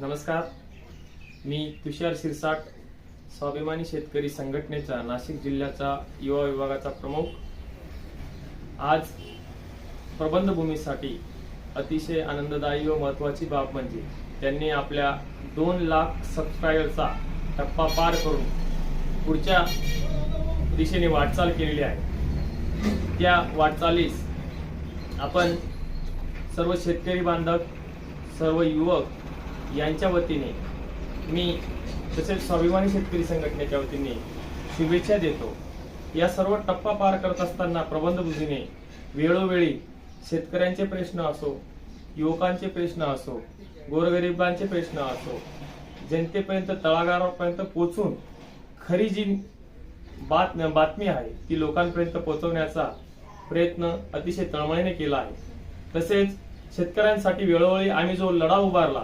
नमस्कार, मी तुषार शिरसाट, स्वाभिमानी शेतकरी संघटनेचा नाशिक जिल्ह्याचा युवा विभागाचा प्रमुख। आज प्रबंधभूमीसाठी अतिशय आनंददायी व महत्त्वाची बाब म्हणजे त्यांनी आपल्या 2 लाख सबस्क्रायबरचा टप्पा पार करून पुढच्या दिशेने वाटचाल केलेली आहे। त्या वाटचालीस आपण सर्व शेतकरी बांधव, सर्व युवक यांच्या वतीने मी तसेच स्वाभिमानी शेतकरी संघटनेच्या वतीने शुभेच्छा देतो। या सर्व टप्पा पार करत असताना प्रबंधभूमीने वेळोवेळी शेतकऱ्यांचे प्रश्न असो, युवकांचे प्रश्न असो, गोरगरिबांचे प्रश्न असो, जनतेपर्यंत तळागाळापर्यंत पोहोचून खरी जी बातमी आहे ती लोकांपर्यंत पोहोचवण्याचा प्रयत्न अतिशय तळमळीने केला आहे। तसेच शेतकऱ्यांसाठी वेळोवेळी आम्ही जो लढा उभारला